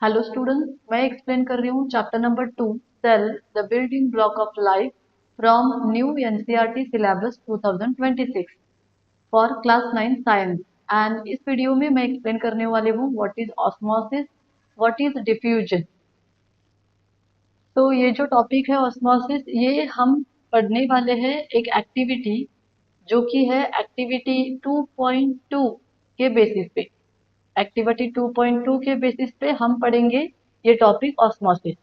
Hello students, मैं explain कर रही हूँ chapter number 2, cell the building block of life from new NCERT syllabus 2026 for class 9 science. And इस video में मैं एक्सप्लेन करने वाली हूँ what is osmosis, what is diffusion. तो ये जो टॉपिक है ऑस्मोसिस, ये हम पढ़ने वाले हैं एक एक्टिविटी जो कि है एक्टिविटी 2.2 के बेसिस पे। एक्टिविटी 2.2 के बेसिस पे हम पढ़ेंगे ये टॉपिक ऑस्मोसिस।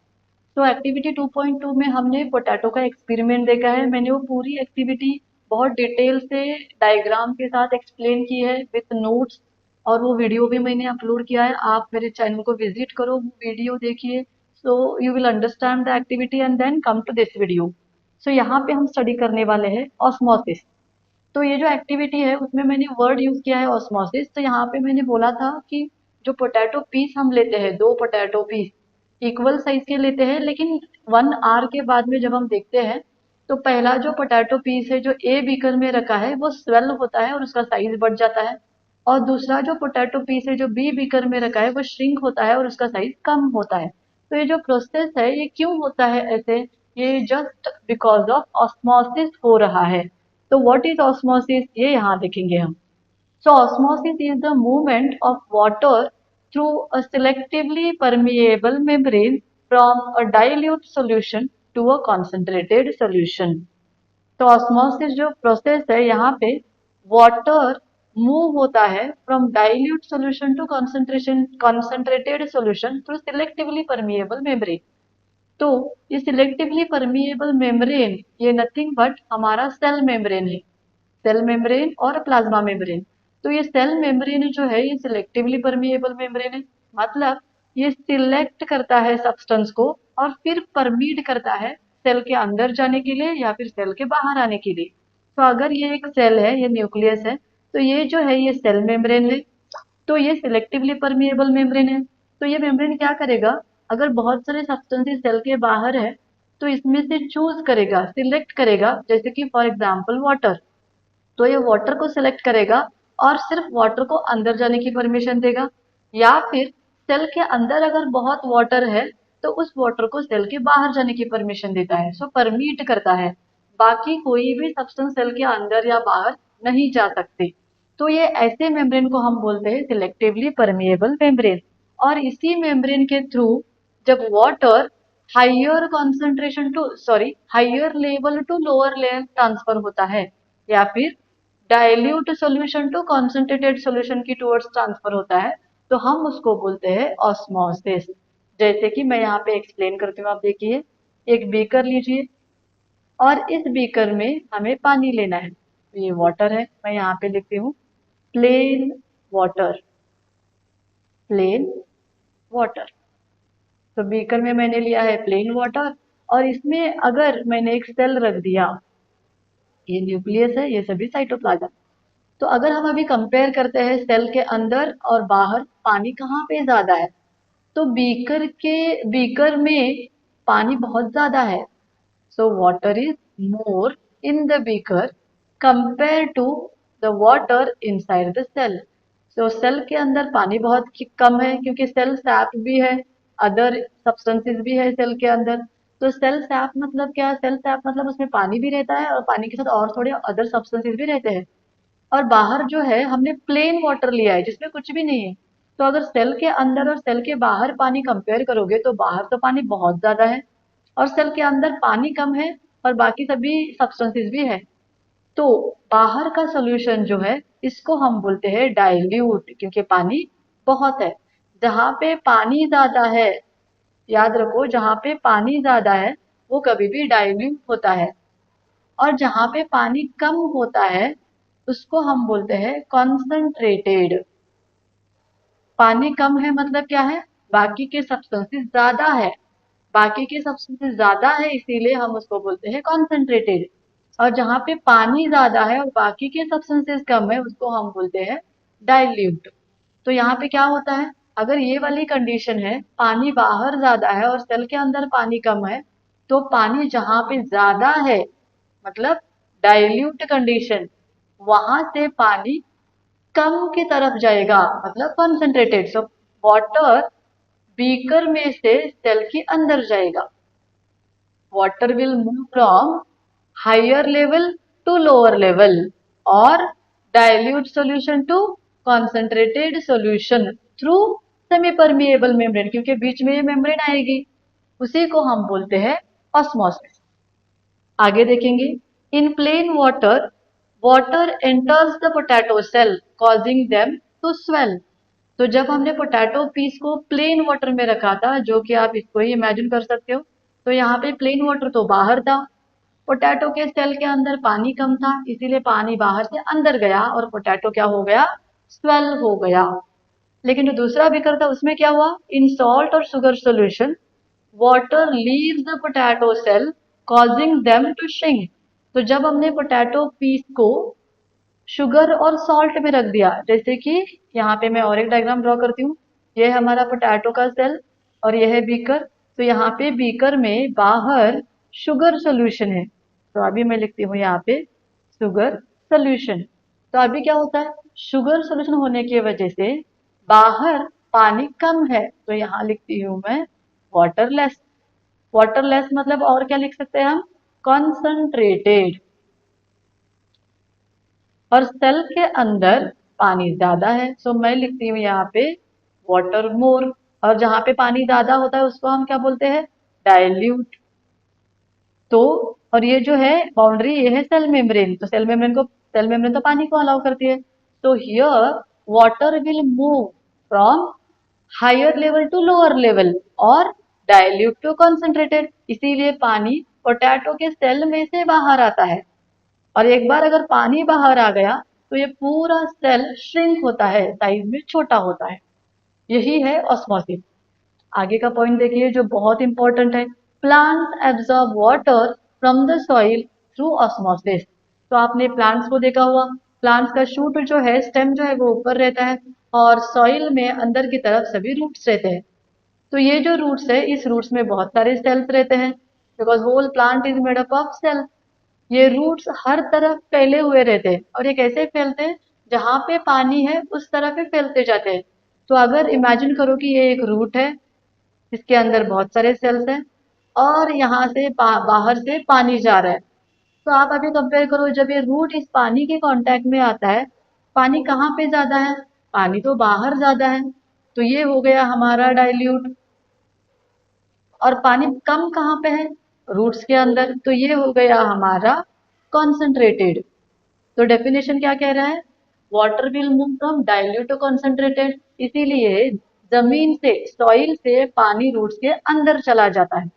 तो एक्टिविटी 2.2 में हमने पोटैटो का एक्सपेरिमेंट देखा है। मैंने वो पूरी एक्टिविटी बहुत डिटेल से डायग्राम के साथ एक्सप्लेन की है विथ नोट्स, और वो वीडियो भी मैंने अपलोड किया है। आप मेरे चैनल को विजिट करो, वो वीडियो देखिए, so you will understand the activity and then come to this video. So यहाँ पे हम स्टडी करने वाले हैं ऑस्मोसिस। तो ये जो एक्टिविटी है उसमें मैंने वर्ड यूज किया है ऑस्मोसिस। तो यहाँ पे मैंने बोला था कि जो पोटैटो पीस हम लेते हैं, दो पोटैटो पीस इक्वल साइज के लेते हैं, लेकिन 1 आवर के बाद में जब हम देखते हैं तो पहला जो पोटैटो पीस है जो ए बीकर में रखा है वो स्वेल होता है और उसका साइज बढ़ जाता है, और दूसरा जो पोटैटो पीस है जो बी बीकर में रखा है वो श्रिंक होता है और उसका साइज कम होता है। तो ये जो प्रोसेस है ये क्यों होता है ऐसे? ये जस्ट बिकॉज ऑफ ऑस्मोसिस हो रहा है। तो व्हाट इज ऑस्मोसिस, ये यहाँ देखेंगे हम। So osmosis is the movement of water through a selectively permeable membrane from a dilute solution to a concentrated solution. तो ऑस्मोसिस जो प्रोसेस है यहाँ पे वाटर मूव होता है from dilute solution to concentration concentrated solution through selectively permeable membrane. तो ये selectively permeable membrane ये नथिंग बट हमारा सेल मेम्ब्रेन है। सेल मेम्ब्रेन और प्लाज्मा मेम्ब्रेन। तो ये सेल मेम्ब्रेन जो है ये सिलेक्टिवली परमिएबल मेम्ब्रेन है, मतलब ये सिलेक्ट करता है सब्सटेंस को और फिर परमीट करता है सेल के अंदर जाने के लिए या फिर सेल के बाहर आने के लिए। तो अगर ये एक सेल है, ये न्यूक्लियस है, तो ये जो है ये सेल मेम्ब्रेन है। तो ये सिलेक्टिवली परमिएबल मेम्ब्रेन है। तो ये मेम्ब्रेन क्या करेगा, अगर बहुत सारे सब्सटेंसेस सेल के बाहर है तो इसमें से चूज करेगा, सिलेक्ट करेगा, जैसे कि फॉर एग्जांपल वाटर। तो ये वाटर को सिलेक्ट करेगा और सिर्फ वाटर को अंदर जाने की परमिशन देगा, या फिर सेल के अंदर अगर बहुत वाटर है तो उस वाटर को सेल के बाहर जाने की परमिशन देता है। सो परमिट करता है, बाकी कोई भी सब्सटेंस सेल के अंदर या बाहर नहीं जा सकते। तो ये ऐसे मेम्ब्रेन को हम बोलते हैं सिलेक्टिवली परमिएबल मेम्ब्रेन। और इसी मेम्ब्रेन के थ्रू जब water higher level to lower level transfer होता है, या फिर dilute solution to concentrated solution की टुवर्ड्स ट्रांसफर होता है, तो हम उसको बोलते हैं ऑस्मोसिस। जैसे कि मैं यहाँ पे एक्सप्लेन करती हूँ, आप देखिए। एक बीकर लीजिए और इस बीकर में हमें पानी लेना है। तो ये वाटर है, मैं यहाँ पे लिखती हूँ प्लेन वाटर, प्लेन वाटर। तो बीकर में मैंने लिया है प्लेन वाटर, और इसमें अगर मैंने एक सेल रख दिया, ये न्यूक्लियस है, ये सभी साइटोप्लाज्म। तो अगर हम अभी कंपेयर करते हैं सेल के अंदर और बाहर पानी कहाँ पे ज्यादा है, तो बीकर में पानी बहुत ज्यादा है। So water is more in the beaker compare to the water inside the cell. So cell के अंदर पानी बहुत कम है क्योंकि सेल सैप भी है, अदर सब्सटेंसेस भी है सेल के अंदर। तो सेल सैप मतलब क्या? सेल सैप मतलब उसमें पानी भी रहता है और पानी के साथ और थोड़े अदर सब्सटेंसेस भी रहते हैं। और बाहर जो है हमने प्लेन वाटर लिया है जिसमें कुछ भी नहीं है। तो अगर सेल के अंदर और सेल के बाहर पानी कंपेयर करोगे तो बाहर तो पानी बहुत ज्यादा है और सेल के अंदर पानी कम है और बाकी सभी सब्सटेंसेस भी है। तो बाहर का सॉल्यूशन जो है इसको हम बोलते हैं डाइल्यूट, क्योंकि पानी बहुत है। जहां पे पानी ज्यादा है, याद रखो, जहां पे पानी ज्यादा है वो कभी भी डाइल्यूट होता है, और जहां पे पानी कम होता है उसको हम बोलते हैं कॉन्सेंट्रेटेड। पानी कम है मतलब क्या है? बाकी के सब्सटेंसेस ज्यादा है, बाकी के सब्सटेंसेस ज्यादा है इसीलिए हम उसको बोलते हैं कॉन्सेंट्रेटेड। और जहां पे पानी ज्यादा है और बाकी के सब्सटेंसेस कम है उसको हम बोलते हैं डाइल्यूट। तो यहाँ पे क्या होता है, अगर ये वाली कंडीशन है, पानी बाहर ज्यादा है और सेल के अंदर पानी कम है, तो पानी जहां पे ज्यादा है, मतलब डाइल्यूट कंडीशन, वहां से पानी कम की तरफ जाएगा, मतलब कंसंट्रेटेड। सो वाटर बीकर में से सेल के अंदर जाएगा। Water will move from higher level to lower level और dilute solution to concentrated solution through semi permeable membrane, क्योंकि बीच में ये मेम्ब्रेन आएगी, उसी को हम बोलते हैं ऑस्मोसिस। आगे देखेंगे, in plain water water enters the potato cell causing them to swell. तो जब हमने पोटैटो पीस को प्लेन वाटर में रखा था, जो कि आप इसको ही इमेजिन कर सकते हो, तो यहाँ पे प्लेन वाटर तो बाहर था, पोटैटो के सेल के अंदर पानी कम था, इसीलिए पानी बाहर से अंदर गया और पोटैटो क्या हो गया, स्वेल हो गया। लेकिन जो दूसरा बीकर था उसमें क्या हुआ, इन सॉल्ट और sugar solution water leaves the potato cell causing them to shrink. तो जब हमने पोटैटो पीस को शुगर और सॉल्ट में रख दिया, जैसे कि यहाँ पे मैं और एक डायग्राम ड्रॉ करती हूँ, ये है हमारा पोटैटो का सेल और यह है बीकर। तो यहाँ पे बीकर में बाहर शुगर सोल्यूशन है, तो अभी मैं लिखती हूँ यहाँ पे शुगर सोल्यूशन। तो अभी क्या होता है, शुगर सोल्यूशन होने की वजह से बाहर पानी कम है, तो यहाँ लिखती हूँ मैं वाटरलेस। वाटरलेस मतलब और क्या लिख सकते हैं हम, कॉन्सनट्रेटेड। और सेल के अंदर पानी ज्यादा है, सो मैं लिखती हूँ यहाँ पे वाटर मोर। और जहां पे पानी ज्यादा होता है उसको हम क्या बोलते हैं, डाइल्यूट। तो और ये जो है बाउंड्री, ये है सेल मेम्ब्रेन, तो सेल मेम्ब्रेन तो पानी को अलाउ करती है। तो here water will move from higher level to lower level और डाइल्यूट टू कॉन्सेंट्रेटेड, इसीलिए पानी पोटैटो के सेल में से बाहर आता है। और एक बार अगर पानी बाहर आ गया तो ये पूरा सेल श्रिंक होता है, साइज में छोटा होता है। यही है ऑस्मोसिस। आगे का पॉइंट देखिए जो बहुत इंपॉर्टेंट है, plants absorb water from the soil through osmosis. तो आपने प्लांट्स को देखा हुआ, प्लांट्स का शूट जो है, स्टेम जो है वो ऊपर रहता है और सॉइल में अंदर की तरफ सभी रूट्स रहते हैं। तो ये जो रूट्स है, इस रूट्स में बहुत सारे सेल्स रहते हैं, because whole plant is made up of cell. ये रूट्स हर तरफ फैले हुए रहते हैं और ये कैसे फैलते हैं, जहां पे पानी है उस तरफ ही फैलते जाते हैं। तो अगर इमेजिन करो कि ये एक रूट है, इसके अंदर बहुत सारे सेल्स हैं और यहाँ से बाहर से पानी जा रहा है। तो आप अभी कंपेयर करो, जब ये रूट इस पानी के कांटेक्ट में आता है, पानी कहाँ पे ज्यादा है, पानी तो बाहर ज्यादा है, तो ये हो गया हमारा डाइल्यूट। और पानी कम कहाँ पे है, रूट्स के अंदर, तो ये हो गया हमारा कॉन्सेंट्रेटेड। तो डेफिनेशन क्या कह रहा है, water will move from dilute to concentrated, इसीलिए जमीन से, सॉइल से पानी रूट्स के अंदर चला जाता है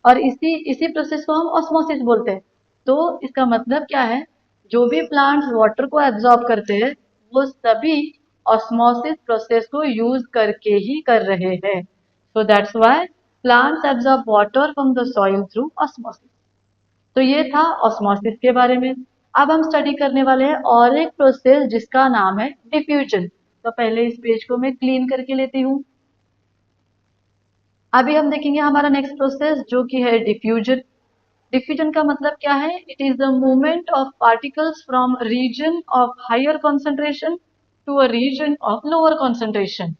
और इसी इसी प्रोसेस को हम ऑस्मोसिस बोलते हैं। तो इसका मतलब क्या है, जो भी प्लांट्स वाटर को एब्जॉर्ब करते हैं वो सभी ऑस्मोसिस प्रोसेस को यूज करके ही कर रहे हैं। So that's why plants absorb water from the soil through osmosis. तो ये था ऑस्मोसिस के बारे में। अब हम स्टडी करने वाले हैं और एक प्रोसेस जिसका नाम है डिफ्यूजन। तो पहले इस पेज को मैं क्लीन करके लेती हूँ। अभी हम देखेंगे हमारा नेक्स्ट प्रोसेस जो कि है डिफ्यूजन। डिफ्यूजन का मतलब क्या है, it is the movement of particles from region of higher concentration to a region of lower concentration.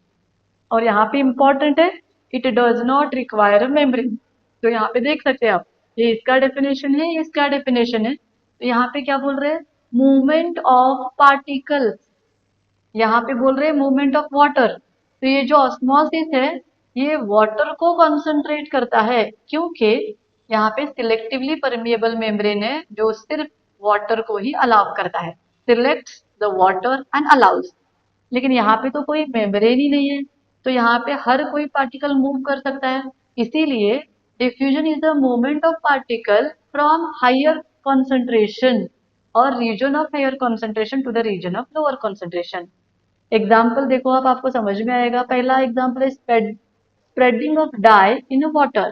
और यहाँ पे इंपॉर्टेंट है, it does not require a membrane. तो यहाँ पे देख सकते हैं आप, ये इसका डेफिनेशन है, ये इसका डेफिनेशन है। तो यहाँ पे क्या बोल रहे हैं, मूवमेंट ऑफ पार्टिकल्स, यहाँ पे बोल रहे हैं मूवमेंट ऑफ वाटर। तो ये जो ऑस्मोसिस है ये वाटर को कॉन्सेंट्रेट करता है, क्योंकि यहाँ पे सिलेक्टिवली परमिएबल मेम्ब्रेन है जो सिर्फ वाटर को ही अलाउ करता है, selects the water and allows. लेकिन यहाँ पे तो कोई मेम्ब्रेन ही नहीं है, तो यहाँ पे हर कोई पार्टिकल मूव कर सकता है। इसीलिए diffusion is the movement of particle from higher concentration और region of higher concentration to the region of lower concentration. Example देखो आप, आपको समझ में आएगा। पहला एग्जाम्पल है spreading of dye in water.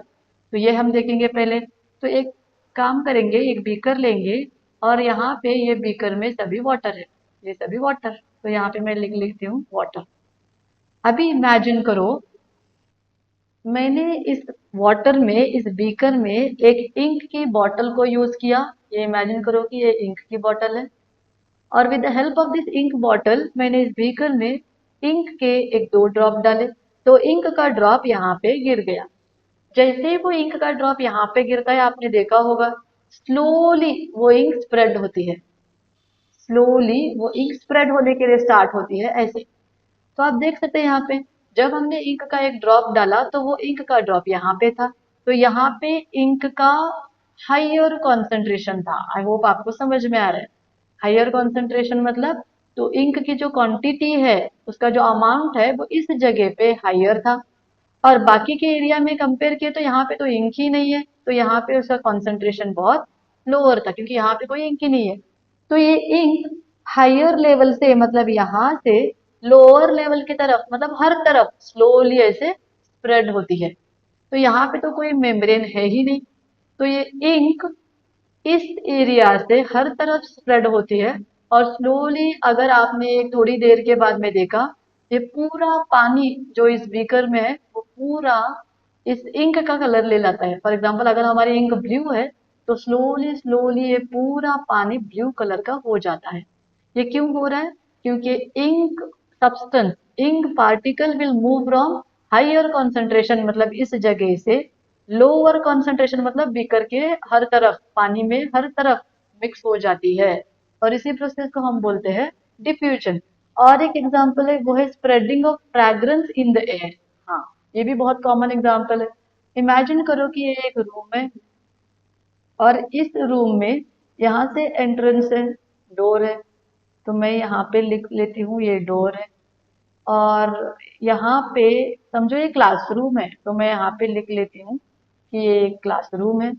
तो ये हम देखेंगे पहले। तो एक काम करेंगे, एक बीकर लेंगे और यहाँ पे ये बीकर में सभी वाटर है, ये सभी वाटर। तो यहाँ पे मैं लिख लेती हूँ वाटर। अभी इमेजिन करो मैंने इस वाटर में, इस बीकर में एक इंक की बॉटल को यूज किया। ये इमेजिन करो कि ये इंक की बॉटल है और with the help of this ink bottle मैंने इस बीकर में इंक के एक दो ड्रॉप डाले। तो इंक का ड्रॉप यहाँ पे गिर गया। जैसे ही वो इंक का ड्रॉप यहाँ पे गिरता है, आपने देखा होगा स्लोली वो इंक स्प्रेड होती है, स्लोली वो इंक स्प्रेड होने के लिए स्टार्ट होती है ऐसे। तो आप देख सकते हैं यहाँ पे जब हमने इंक का एक ड्रॉप डाला तो वो इंक का ड्रॉप यहाँ पे था, तो यहाँ पे इंक का हायर कॉन्सेंट्रेशन था। आई होप आपको समझ में आ रहा है। हायर कॉन्सेंट्रेशन मतलब तो इंक की जो क्वांटिटी है, उसका जो अमाउंट है वो इस जगह पे हायर था, और बाकी के एरिया में कंपेयर किए तो यहाँ पे तो इंक ही नहीं है, तो यहाँ पे उसका कॉन्सेंट्रेशन बहुत लोअर था क्योंकि यहाँ पे कोई इंक ही नहीं है। तो ये इंक हायर लेवल से मतलब यहाँ से लोअर लेवल की तरफ मतलब हर तरफ स्लोली ऐसे स्प्रेड होती है। तो यहाँ पे तो कोई मेम्ब्रेन है ही नहीं, तो ये इंक इस एरिया से हर तरफ स्प्रेड होती है। और स्लोली अगर आपने एक थोड़ी देर के बाद में देखा, ये पूरा पानी जो इस बीकर में है वो पूरा इस इंक का कलर ले लाता है। फॉर एग्जांपल अगर हमारी इंक ब्लू है तो स्लोली स्लोली ये पूरा पानी ब्लू कलर का हो जाता है। ये क्यों हो रहा है? क्योंकि ink substance, ink particle will move from higher concentration मतलब इस जगह से लोअर कॉन्सेंट्रेशन मतलब बीकर के हर तरफ पानी में हर तरफ मिक्स हो जाती है, और इसी प्रोसेस को हम बोलते हैं डिफ्यूजन। और एक एग्जांपल है वो है spreading of fragrance in the air. हाँ, ये भी बहुत कॉमन एग्जांपल है। इमेजिन करो कि ये एक रूम है और इस रूम में यहाँ से एंट्रेंस है, डोर है, तो मैं यहाँ पे लिख लेती हूँ ये डोर है। और यहाँ पे समझो ये क्लासरूम है, तो मैं यहाँ पे लिख लेती हूँ कि ये क्लासरूम है।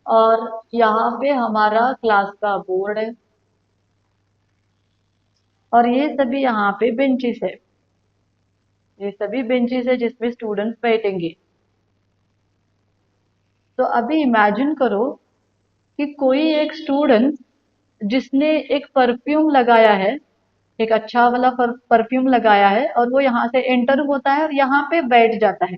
और यहाँ पे हमारा क्लास का बोर्ड है, और ये सभी यहाँ पे बेंचेस है, ये सभी बेंचेस है जिसमें स्टूडेंट्स बैठेंगे। तो अभी इमेजिन करो कि कोई एक स्टूडेंट जिसने एक परफ्यूम लगाया है, एक अच्छा वाला परफ्यूम लगाया है, और वो यहाँ से एंटर होता है और यहाँ पे बैठ जाता है।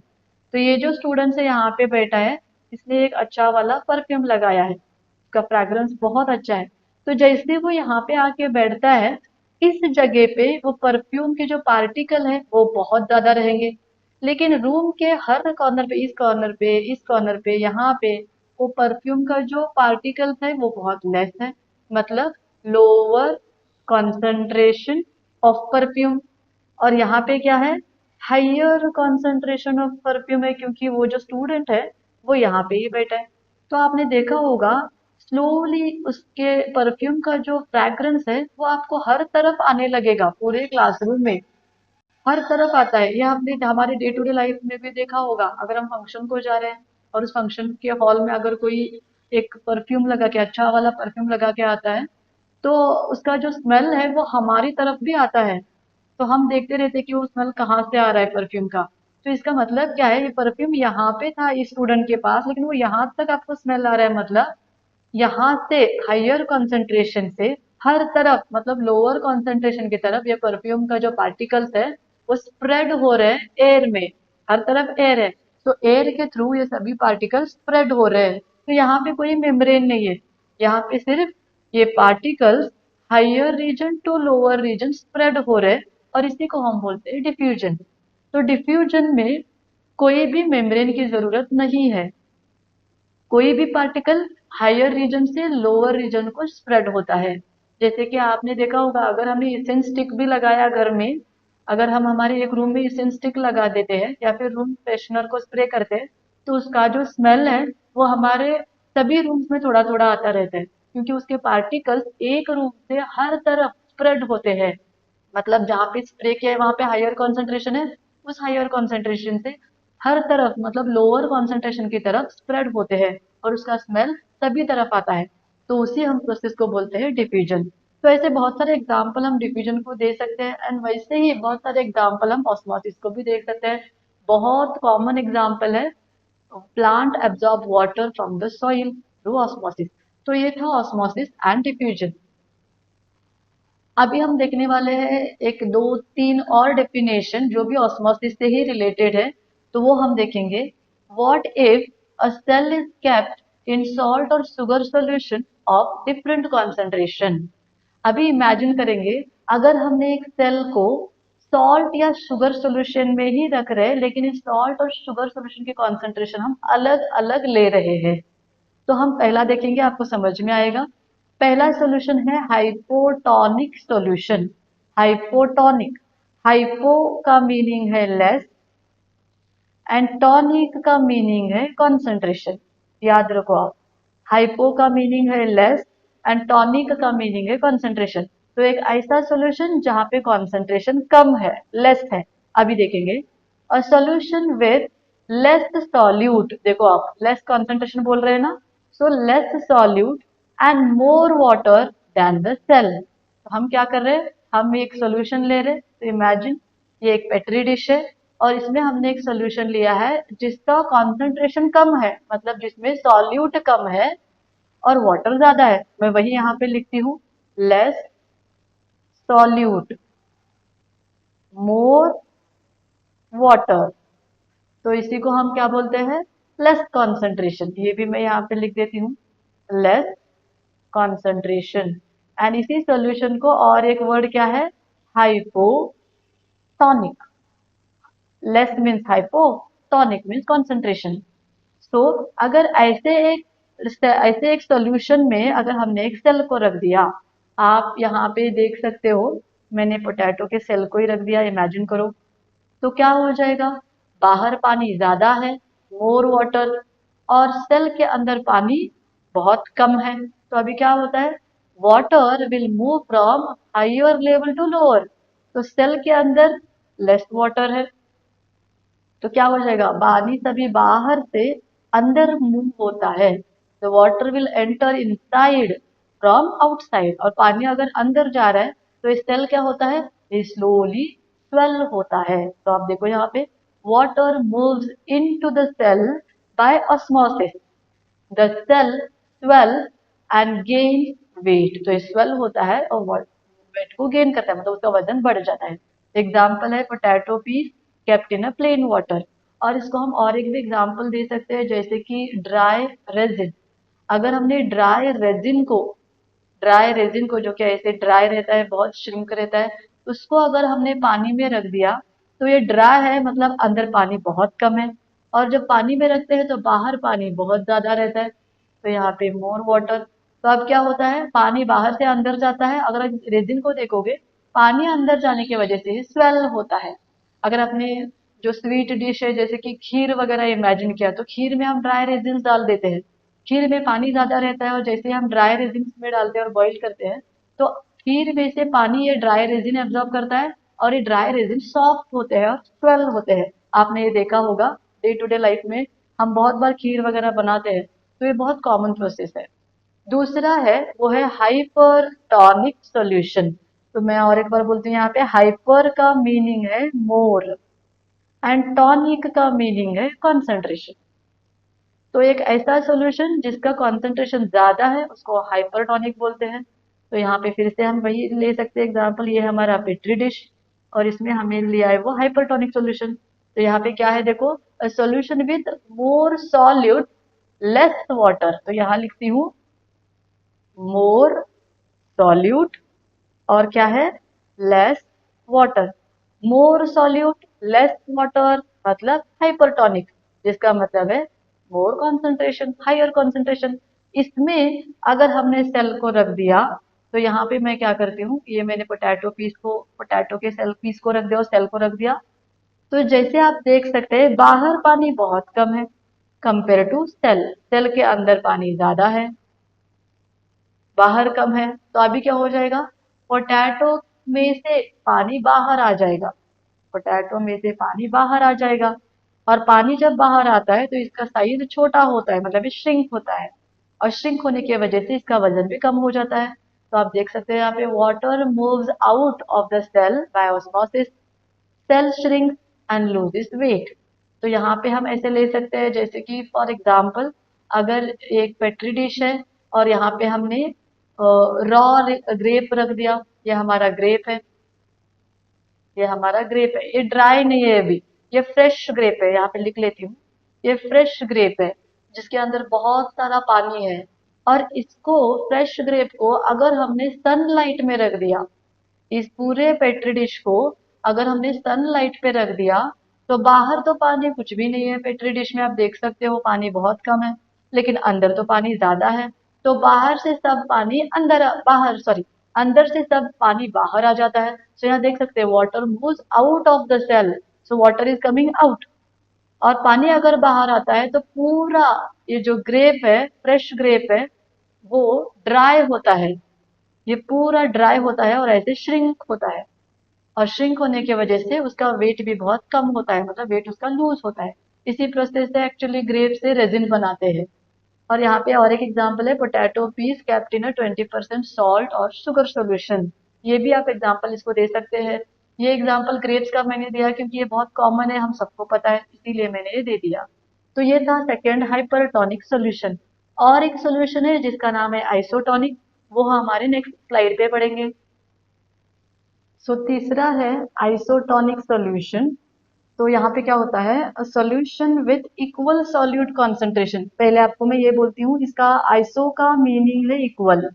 तो ये जो स्टूडेंट है यहाँ पे बैठा है, इसने एक अच्छा वाला परफ्यूम लगाया है, उसका फ्रेग्रेंस बहुत अच्छा है। तो जैसे वो यहाँ पे आके बैठता है, इस जगह पे वो परफ्यूम के जो पार्टिकल है वो बहुत ज्यादा रहेंगे, लेकिन रूम के हर कॉर्नर पे, इस कॉर्नर पे, इस कॉर्नर पे, यहाँ पे वो परफ्यूम का जो पार्टिकल्स है वो बहुत लेस है, मतलब लोअर कॉन्सेंट्रेशन ऑफ परफ्यूम। और यहाँ पे क्या है? हायर कॉन्सेंट्रेशन ऑफ परफ्यूम है, क्योंकि वो जो स्टूडेंट है वो यहाँ पे ही बैठा है। तो आपने देखा होगा स्लोली उसके परफ्यूम का जो फ्रैग्रेंस है वो आपको हर तरफ आने लगेगा, पूरे क्लासरूम में हर तरफ आता है। ये हमने हमारे डे टू डे लाइफ में भी देखा होगा। अगर हम फंक्शन को जा रहे हैं और उस फंक्शन के हॉल में अगर कोई एक परफ्यूम लगा के, अच्छा वाला परफ्यूम लगा के आता है, तो उसका जो स्मेल है वो हमारी तरफ भी आता है। तो हम देखते रहते हैं कि वो स्मेल कहाँ से आ रहा है परफ्यूम का। तो इसका मतलब क्या है? ये परफ्यूम यहाँ पे था इस स्टूडेंट के पास, लेकिन वो यहाँ तक आपको स्मेल आ रहा है, मतलब यहाँ से हायर कंसंट्रेशन से हर तरफ मतलब लोअर कंसंट्रेशन की तरफ ये परफ्यूम का जो पार्टिकल्स है वो स्प्रेड हो रहे हैं एयर में। हर तरफ एयर है, तो एयर के थ्रू ये सभी पार्टिकल्स स्प्रेड हो रहे हैं। तो यहाँ पे कोई मेम्ब्रेन नहीं है, यहाँ पे सिर्फ ये particles higher region to lower region spread हो रहे हैं, और इसी को हम बोलते हैं डिफ्यूजन। तो डिफ्यूजन में कोई भी मेम्ब्रेन की जरूरत नहीं है, कोई भी पार्टिकल हायर रीजन से लोअर रीजन को स्प्रेड होता है। जैसे कि आपने देखा होगा अगर हमने इसेंस स्टिक भी लगाया घर में, अगर हम हमारे एक रूम में इसेंस स्टिक लगा देते हैं या फिर रूम फ्रेशनर को स्प्रे करते हैं, तो उसका जो स्मेल है वो हमारे सभी रूम्स में थोड़ा थोड़ा आता रहता है, क्योंकि उसके पार्टिकल्स एक रूम से हर तरफ स्प्रेड होते हैं। मतलब जहाँ पे स्प्रे किया है वहां पे हायर कॉन्सेंट्रेशन है, उस हायर कॉन्सेंट्रेशन से हर तरफ मतलब लोअर कॉन्सेंट्रेशन की तरफ स्प्रेड होते हैं, और उसका स्मेल सभी तरफ आता है। तो उसी हम प्रोसेस को बोलते हैं डिफ्यूजन। तो ऐसे बहुत सारे एग्जाम्पल हम डिफ्यूजन को दे सकते हैं, एंड वैसे ही बहुत सारे एग्जाम्पल हम ऑस्मोसिस को भी देख सकते हैं। बहुत कॉमन एग्जाम्पल है plant absorb water from the soil through osmosis. तो ये था ऑस्मोसिस एंड डिफ्यूजन। अभी हम देखने वाले हैं एक दो तीन और डेफिनेशन जो भी ऑस्मोसिस से ही रिलेटेड है, तो वो हम देखेंगे। What if a cell is kept in salt और sugar solution of different concentration. अभी इमेजिन करेंगे अगर हमने एक सेल को सॉल्ट या शुगर सॉल्यूशन में ही रख रहे हैं, लेकिन इस सॉल्ट और शुगर सॉल्यूशन की कॉन्सेंट्रेशन हम अलग अलग ले रहे हैं। तो हम पहला देखेंगे, आपको समझ में आएगा। पहला सॉल्यूशन है हाइपोटोनिक सॉल्यूशन। हाइपोटोनिक, हाइपो का मीनिंग है लेस एंड टॉनिक का मीनिंग है कॉन्सेंट्रेशन। याद रखो आप, हाइपो का मीनिंग है लेस एंड टॉनिक का मीनिंग है कॉन्सेंट्रेशन। तो एक ऐसा सॉल्यूशन जहां पे कॉन्सेंट्रेशन कम है, लेस है। अभी देखेंगे a solution with less solute, देखो आप लेस कॉन्सेंट्रेशन बोल रहे हैं ना, so less solute and more water than the cell. तो हम क्या कर रहे हैं, हम एक सॉल्यूशन ले रहे हैं। तो इमेजिन ये एक पेट्री डिश है और इसमें हमने एक सॉल्यूशन लिया है जिसका कॉन्सेंट्रेशन कम है, मतलब जिसमें सॉल्यूट कम है और वाटर ज्यादा है। मैं वही यहाँ पे लिखती हूँ, लेस सॉल्यूट मोर वाटर। तो इसी को हम क्या बोलते हैं, लेस कॉन्सेंट्रेशन। ये भी मैं यहाँ पे लिख देती हूँ, लेस कॉन्सेंट्रेशन। एंड इसी सॉल्यूशन को और एक वर्ड क्या है, hypotonic. Less means hypo, tonic means concentration. तो अगर ऐसे एक सॉल्यूशन में अगर हमने एक सेल को रख दिया, आप यहाँ पे देख सकते हो, मैंने पोटैटो के सेल को ही रख दिया, इमेजिन करो। तो क्या हो जाएगा, बाहर पानी ज्यादा है, मोर वाटर, और सेल के अंदर पानी बहुत कम है। तो अभी क्या होता है, water will move from higher level to lower. तो सेल के अंदर लेस वाटर है, तो क्या हो जाएगा, पानी सभी बाहर से अंदर मूव होता है। The water will enter inside from outside. और पानी अगर अंदर जा रहा है तो इस सेल क्या होता है, स्लोली स्वेल होता है। तो आप देखो यहाँ पे, water moves into the cell by osmosis. The cell swell and gain weight. तो स्वेल होता है और वेट को गेन करता है, मतलब उसका वजन बढ़ जाता है। एग्जाम्पल है potato piece kept in a plain water. और इसको हम और एक भी एग्जाम्पल दे सकते हैं, जैसे कि ड्राई रेजिन। अगर हमने ड्राई रेजिन को जो कि ऐसे ड्राई रहता है, बहुत श्रिंक रहता है, उसको अगर हमने पानी में रख दिया तो ये ड्राई है, मतलब अंदर पानी बहुत कम है। और जब पानी में रखते हैं तो बाहर पानी बहुत ज्यादा रहता है, तो यहाँ पे मोर वाटर। तो अब क्या होता है, पानी बाहर से अंदर जाता है। अगर आप रेजिन को देखोगे, पानी अंदर जाने की वजह से स्वेल होता है। अगर आपने जो स्वीट डिश है जैसे कि खीर वगैरह इमेजिन किया, तो खीर में हम ड्राई रेजिन डाल देते हैं। खीर में पानी ज्यादा रहता है और जैसे ही हम ड्राई रेजिन में डालते हैं और बॉईल करते हैं, तो खीर में से पानी ये ड्राई रेजिन एब्जॉर्ब करता है और ये ड्राई रेजिन सॉफ्ट होते हैं और स्वेल होते हैं। आपने ये देखा होगा डे टू डे लाइफ में, हम बहुत बार खीर वगैरह बनाते हैं, तो ये बहुत कॉमन प्रोसेस है। दूसरा है वो है हाइपरटोनिक सॉल्यूशन। तो मैं और एक बार बोलती हूँ, यहाँ पे हाइपर का मीनिंग है मोर एंड टॉनिक का मीनिंग है कॉन्सेंट्रेशन। तो एक ऐसा सॉल्यूशन जिसका कॉन्सेंट्रेशन ज्यादा है उसको हाइपरटोनिक बोलते हैं। तो यहाँ पे फिर से हम वही ले सकते हैं एग्जांपल, ये हमारा पेट्री डिश और इसमें हमें लिया है वो हाइपरटोनिक सॉल्यूशन। तो यहाँ पे क्या है देखो, solution with more solute less water. तो यहाँ लिखती हूँ मोर सॉल्यूट और क्या है, लेस वाटर। मोर सॉल्यूट लेस वाटर मतलब हाइपरटोनिक, जिसका मतलब है मोर कॉन्सेंट्रेशन, हायर कॉन्सेंट्रेशन। इसमें अगर हमने सेल को रख दिया, तो यहाँ पे मैं क्या करती हूँ, ये मैंने पोटैटो के सेल पीस को रख दिया और सेल को रख दिया। तो जैसे आप देख सकते हैं, बाहर पानी बहुत कम है कंपेयर टू सेल। सेल के अंदर पानी ज्यादा है, बाहर कम है। तो अभी क्या हो जाएगा, पोटैटो में से पानी बाहर आ जाएगा। पोटैटो में से पानी बाहर आ जाएगा, और पानी जब बाहर आता है तो इसका साइज छोटा होता है, मतलब ये श्रिंक होता है। और श्रिंक होने की वजह से इसका वजन भी कम हो जाता है। तो आप देख सकते हैं यहाँ पे, water moves out of the cell by osmosis, cell shrinks and loses weight. तो यहाँ पे हम ऐसे ले सकते हैं, जैसे कि फॉर एग्जाम्पल, अगर एक पेट्री डिश है और यहाँ पे हमने रॉ ग्रेप रख दिया। ये हमारा ग्रेप है, ये हमारा ग्रेप है, ये ड्राई नहीं है अभी, ये फ्रेश ग्रेप है। यहाँ पे लिख लेती हूँ, ये फ्रेश ग्रेप है जिसके अंदर बहुत सारा पानी है। और इसको, फ्रेश ग्रेप को अगर हमने सनलाइट में रख दिया, इस पूरे पेट्री डिश को अगर हमने सनलाइट पे रख दिया तो बाहर तो पानी कुछ भी नहीं है, पेट्री डिश में आप देख सकते हो पानी बहुत कम है, लेकिन अंदर तो पानी ज्यादा है। तो बाहर से सब पानी अंदर बाहर सॉरी अंदर से सब पानी बाहर आ जाता है। तो यहाँ देख सकते हैं water moves out of the cell, so water is coming out. और पानी अगर बाहर आता है तो पूरा ये जो ग्रेप है, फ्रेश ग्रेप है, वो ड्राई होता है। ये पूरा ड्राई होता है और ऐसे श्रिंक होता है। और श्रिंक होने की वजह से उसका वेट भी बहुत कम होता है, मतलब वेट उसका लूज होता है। इसी प्रोसेस से एक्चुअली ग्रेप से रेजिन बनाते हैं। और यहाँ पे और एक एग्जांपल है, potato piece kept in 20% salt और शुगर सॉल्यूशन। ये भी आप एग्जांपल इसको दे सकते हैं। ये एग्जांपल ग्रेप्स का मैंने दिया क्योंकि ये बहुत कॉमन है, हम सबको पता है, इसीलिए मैंने ये दे दिया। तो ये था सेकेंड हाइपरटोनिक सॉल्यूशन। और एक सॉल्यूशन है जिसका नाम है आइसोटोनिक, वो हमारे नेक्स्ट स्लाइड पे पढ़ेंगे। सो तीसरा है आइसोटोनिक सॉल्यूशन। तो यहाँ पे क्या होता है, solution with equal solute concentration. पहले आपको मैं ये बोलती हूँ, इसका आइसो का मीनिंग है इक्वल,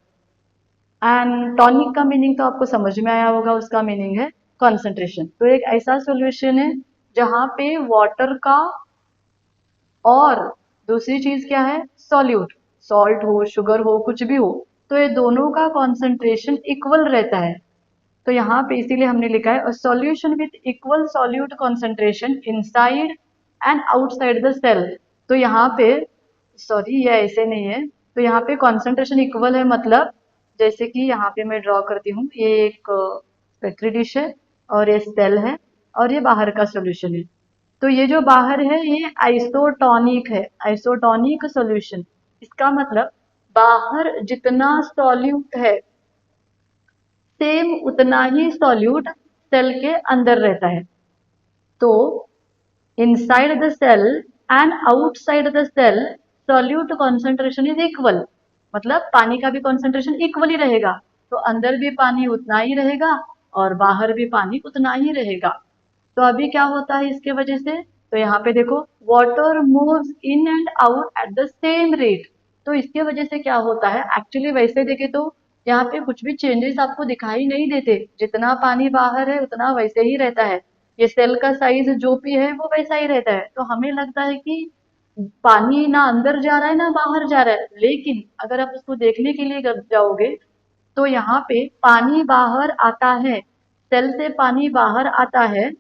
एंड टॉनिक का मीनिंग तो आपको समझ में आया होगा, उसका मीनिंग है कॉन्सेंट्रेशन। तो एक ऐसा सॉल्यूशन है जहाँ पे वाटर का और दूसरी चीज क्या है, सॉल्यूट, सॉल्ट हो शुगर हो कुछ भी हो, तो ये दोनों का कॉन्सेंट्रेशन इक्वल रहता है। तो यहाँ पे इसीलिए हमने लिखा है solution with equal solute concentration inside and outside the cell. तो यहाँ पे सॉरी ये ऐसे नहीं है, तो यहाँ पे कॉन्सेंट्रेशन इक्वल है, मतलब जैसे कि यहाँ पे मैं ड्रॉ करती हूँ, ये एक पेट्री डिश है और ये सेल है और ये बाहर का सोल्यूशन है। तो ये जो बाहर है ये आइसोटोनिक है, आइसोटोनिक सॉल्यूशन। इसका मतलब बाहर जितना सॉल्यूट है सेम उतना ही सॉल्यूट सेल के अंदर रहता है। तो inside the cell and outside the cell solute concentration is equal, मतलब पानी का भी कॉन्सेंट्रेशन इक्वल ही रहेगा। तो अंदर भी पानी उतना ही रहेगा और बाहर भी पानी उतना ही रहेगा। तो अभी क्या होता है इसके वजह से, तो यहाँ पे देखो water moves in and out at the same rate. तो इसके वजह से क्या होता है, एक्चुअली वैसे देखे तो यहाँ पे कुछ भी चेंजेस आपको दिखाई नहीं देते, जितना पानी बाहर है उतना वैसे ही रहता है। ये सेल का साइज जो भी है वो वैसा ही रहता है। तो हमें लगता है कि पानी ना अंदर जा रहा है ना बाहर जा रहा है, लेकिन अगर आप उसको देखने के लिए जाओगे तो यहाँ पे पानी बाहर आता है, सेल से पानी बाहर आता है,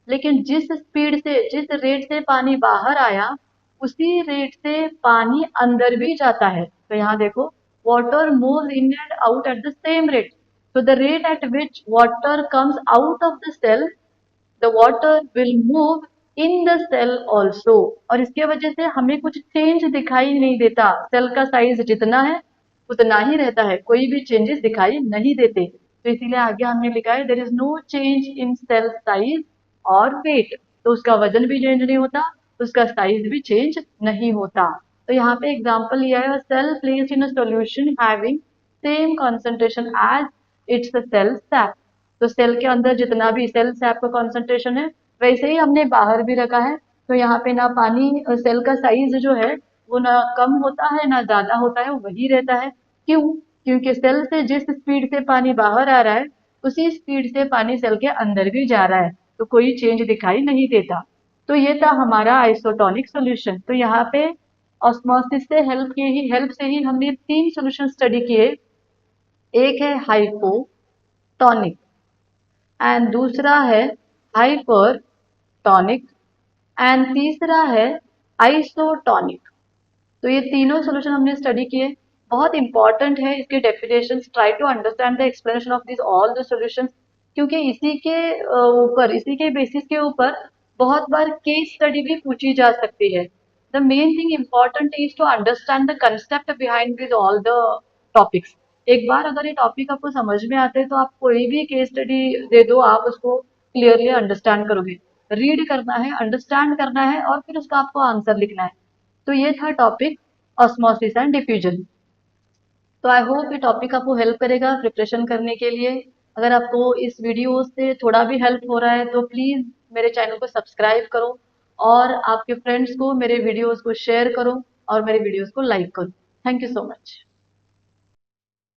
लेकिन जिस स्पीड से जिस रेट से पानी बाहर आया उसी रेट से पानी अंदर भी जाता है। तो यहाँ देखो water move in and out at the same rate. So the rate at which water comes out of the cell, the water will move in the cell also। और इसके वजह से हमें कुछ चेंज दिखाई नहीं देता, सेल का साइज जितना है उतना ही रहता है, कोई भी चेंजेस दिखाई नहीं देते। तो इसीलिए आगे हमने लिखा है there is no change in cell size और वेट। तो उसका वजन भी चेंज नहीं होता, उसका साइज भी चेंज नहीं होता। तो यहाँ पे एग्जांपल लिया है, cell placed in a solution having same concentration as its cell sap. तो सेल के अंदर जितना भी सेल सैप का कॉन्सेंट्रेशन है वैसे ही हमने बाहर भी रखा है। तो यहाँ पे ना पानी सेल का साइज जो है वो ना कम होता है ना ज्यादा होता है, वो वही रहता है। क्यों? क्योंकि सेल से जिस स्पीड से पानी बाहर आ रहा है उसी स्पीड से पानी सेल के अंदर भी जा रहा है, तो कोई चेंज दिखाई नहीं देता। तो ये था हमारा आइसोटोनिक सॉल्यूशन। तो यहाँ पे ऑस्मोसिस से हेल्प से ही हमने तीन सॉल्यूशन स्टडी किए। एक है हाइपोटोनिक एंड दूसरा है हाइपरटोनिक एंड तीसरा है आइसोटोनिक। तो ये तीनों सॉल्यूशन हमने स्टडी किए, बहुत इंपॉर्टेंट है इसके definitions. Try to understand the explanation of this all the solutions, क्योंकि इसी के ऊपर इसी के बेसिस के ऊपर बहुत बार केस स्टडी भी पूछी जा सकती है। The main thing important is to understand the concept behind this all the topics. एक बार अगर ये टॉपिक आपको समझ में आते हैं तो आप कोई भी केस स्टडी दे दो, आप उसको क्लियरली अंडरस्टैंड करोगे। रीड करना है, अंडरस्टैंड करना है और फिर उसका आपको आंसर लिखना है। तो ये था टॉपिक ऑस्मोसिस एंड डिफ्यूजन। तो आई होप ये टॉपिक आपको हेल्प करेगा प्रिपरेशन करने के लिए। अगर आपको इस वीडियो से थोड़ा भी हेल्प हो रहा है तो प्लीज मेरे चैनल को सब्सक्राइब करो और आपके फ्रेंड्स को मेरे वीडियोस को शेयर करो और मेरे वीडियोस को लाइक करो। Thank you so much.